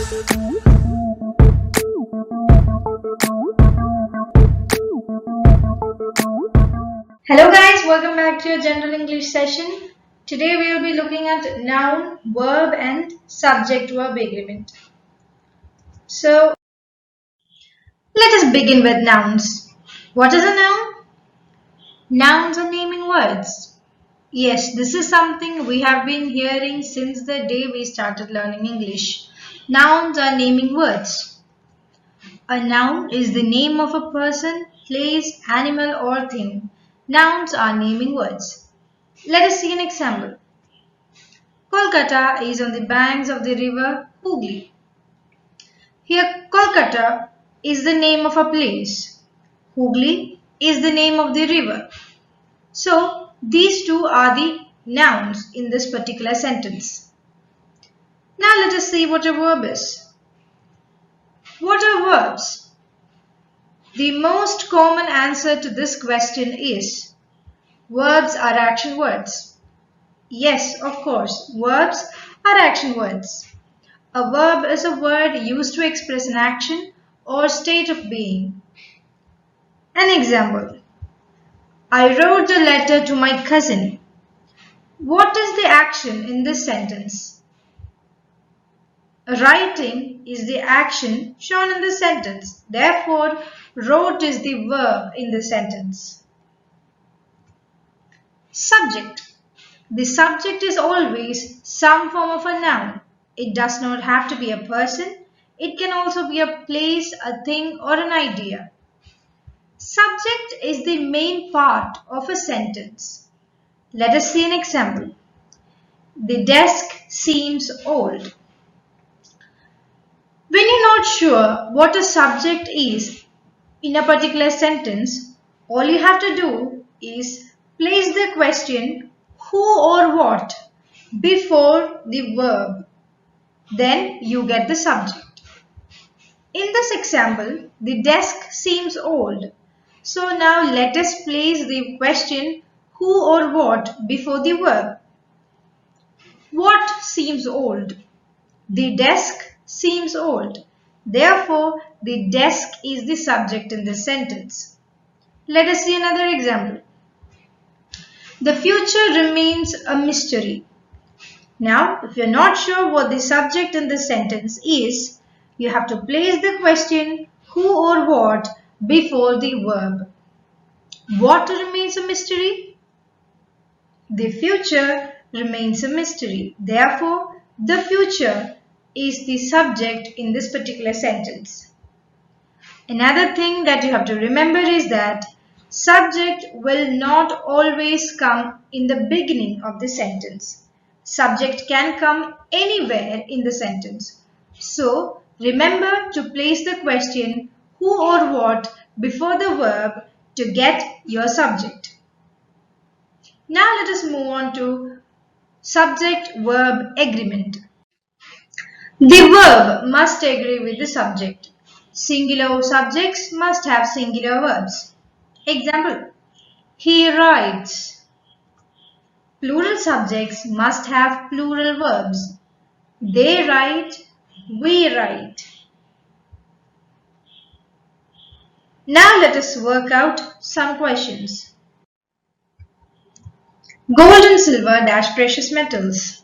Hello guys, welcome back to your general English session. Today we will be looking at noun, verb and subject-verb agreement. So let us begin with nouns. What is a noun? Nouns are naming words. Yes, this is something we have been hearing since the day we started learning English. Nouns are naming words. A noun is the name of a person, place, animal or thing. Nouns are naming words. Let us see an example. Kolkata is on the banks of the river Hooghly. Here Kolkata is the name of a place. Hooghly is the name of the river. So these two are the nouns in this particular sentence. Now let us see what a verb is. What are verbs? The most common answer to this question is verbs are action words. Yes, of course, verbs are action words. A verb is a word used to express an action or state of being. An example. I wrote a letter to my cousin. What is the action in this sentence? Writing is the action shown in the sentence. Therefore, wrote is the verb in the sentence. Subject. The subject is always some form of a noun. It does not have to be a person. It can also be a place, a thing, or an idea. Subject is the main part of a sentence. Let us see an example. The desk seems old. When you're not sure what a subject is in a particular sentence, all you have to do is place the question who or what before the verb. Then you get the subject. In this example, the desk seems old. So now let us place the question who or what before the verb. What seems old? The desk seems old. Therefore, the desk is the subject in this sentence. Let us see another example. The future remains a mystery. Now, if you're not sure what the subject in this sentence is, you have to place the question who or what before the verb. What remains a mystery? The future remains a mystery. Therefore, the future is the subject in this particular sentence. Another thing that you have to remember is that subject will not always come in the beginning of the sentence. Subject can come anywhere in the sentence. So, remember to place the question who or what before the verb to get your subject. Now let us move on to subject-verb agreement. The verb must agree with the subject. Singular subjects must have singular verbs. Example, he writes. Plural subjects must have plural verbs. They write, we write. Now let us work out some questions. Gold and silver dash precious metals.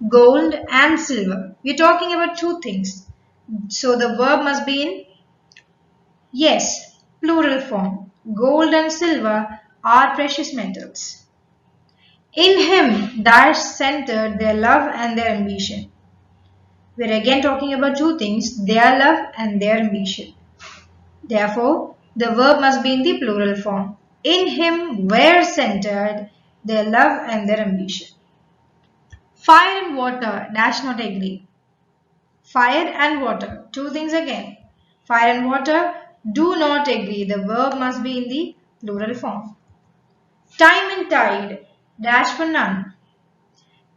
Gold and silver. We're talking about two things. So the verb must be in yes, plural form. Gold and silver are precious metals. In him dash centered their love and their ambition. We're again talking about two things, their love and their ambition. Therefore, the verb must be in the plural form. In him were centered their love and their ambition. Fire and water dash not agree. Fire and water, two things again. Fire and water do not agree. The verb must be in the plural form. Time and tide dash for none.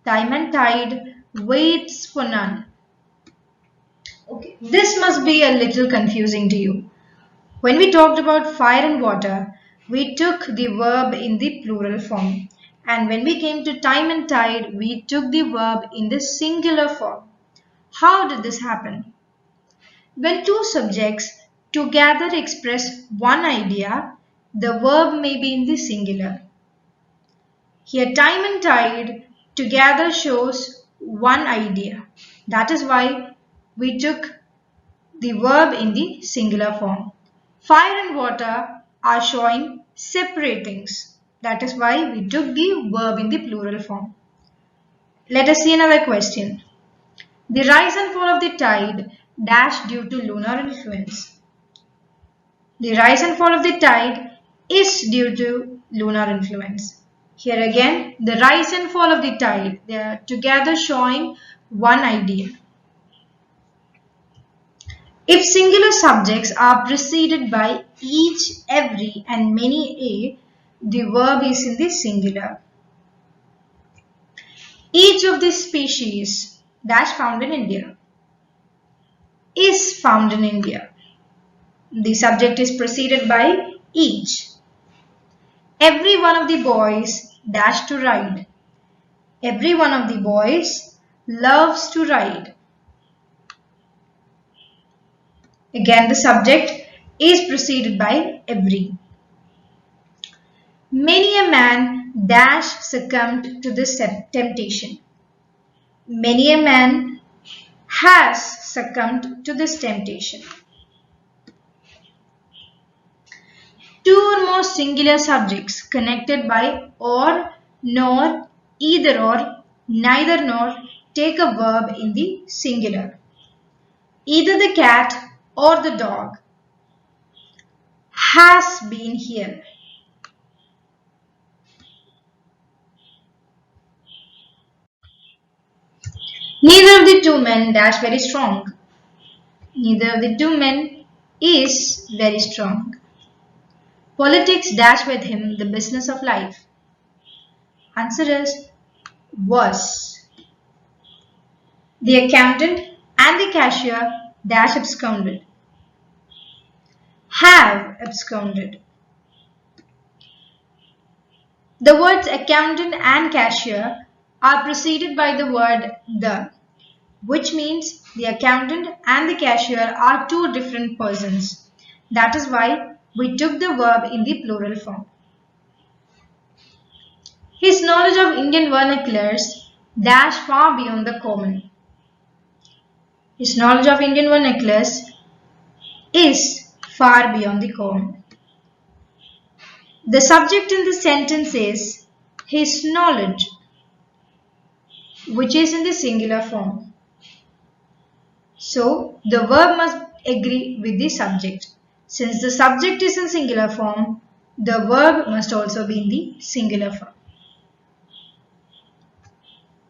Time and tide waits for none. Okay, this must be a little confusing to you. When we talked about fire and water, we took the verb in the plural form. And when we came to time and tide, we took the verb in the singular form. How did this happen? When two subjects together express one idea, the verb may be in the singular. Here, time and tide together shows one idea. That is why we took the verb in the singular form. Fire and water are showing separate things. That is why we took the verb in the plural form. Let us see another question. The rise and fall of the tide dash due to lunar influence. The rise and fall of the tide is due to lunar influence. Here again, the rise and fall of the tide, they are together showing one idea. If singular subjects are preceded by each, every and many a, the verb is in the singular. Each of these species dash found in India is found in India. The subject is preceded by each. Every one of the boys dash to ride. Every one of the boys loves to ride. Again, the subject is preceded by every. Many a man dash succumbed to this temptation. Many a man has succumbed to this temptation. Two or more singular subjects connected by or, nor, either or, neither nor take a verb in the singular. Either the cat or the dog has been here. Neither of the two men dash very strong. Neither of the two men is very strong. Politics dash with him the business of life. Answer is was. The accountant and the cashier dash absconded. Have absconded. The words accountant and cashier are preceded by the word the, which means the accountant and the cashier are two different persons. That is why we took the verb in the plural form. His knowledge of Indian vernaculars dash far beyond the common. His knowledge of Indian vernaculars is far beyond the common. The subject in the sentence is his knowledge, which is in the singular form. So, the verb must agree with the subject. Since the subject is in singular form, the verb must also be in the singular form.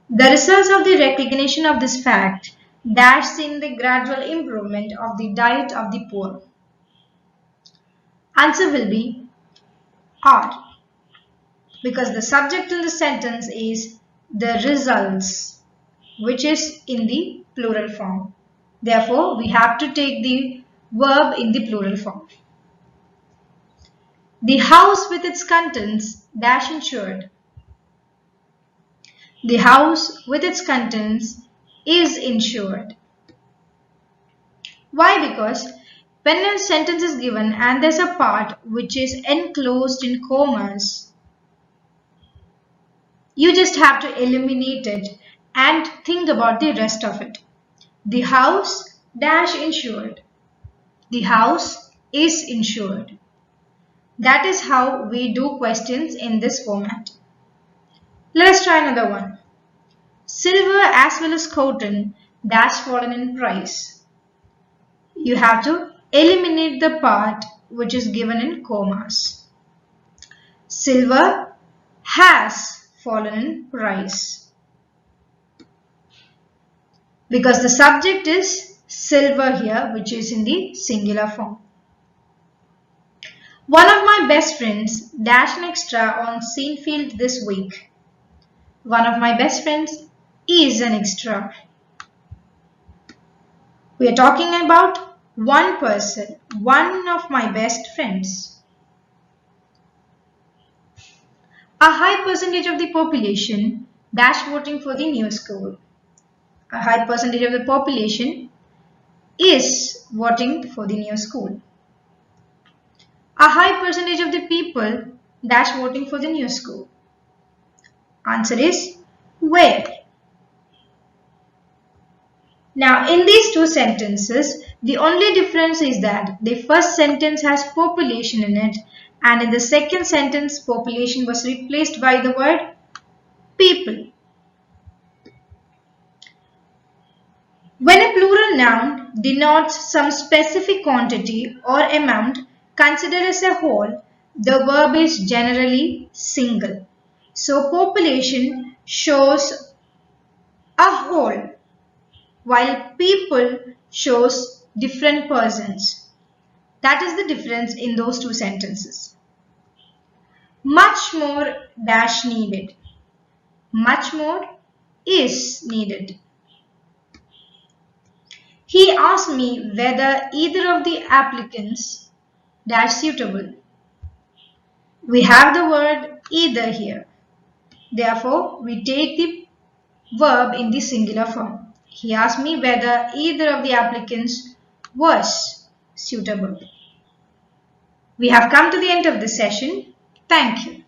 The results of the recognition of this fact dash in the gradual improvement of the diet of the poor. Answer will be are, because the subject in the sentence is the results, which is in the plural form. Therefore, we have to take the verb in the plural form. The house with its contents dash insured. The house with its contents is insured. Why? Because when a sentence is given and there's a part which is enclosed in commas, you just have to eliminate it and think about the rest of it. The house dash insured. The house is insured. That is how we do questions in this format. Let us try another one. Silver as well as cotton dash fallen in price. You have to eliminate the part which is given in commas. Silver has fallen in price. Because the subject is silver here, which is in the singular form. One of my best friends dashed an extra on Seinfeld this week. One of my best friends is an extra. We are talking about one person, one of my best friends. A high percentage of the population dash voting for the new school. a high percentage of the population is voting for the new school. A high percentage of the people dash voting for the new school. Answer is where. Now, in these two sentences, the only difference is that the first sentence has population in it, and in the second sentence, population was replaced by the word people. When a plural noun denotes some specific quantity or amount considered as a whole, the verb is generally single. So, population shows a whole, while people shows different persons. That is the difference in those two sentences. Much more dash needed. Much more is needed. He asked me whether either of the applicants dash suitable. We have the word either here. Therefore, we take the verb in the singular form. He asked me whether either of the applicants was suitable. We have come to the end of the session. Thank you.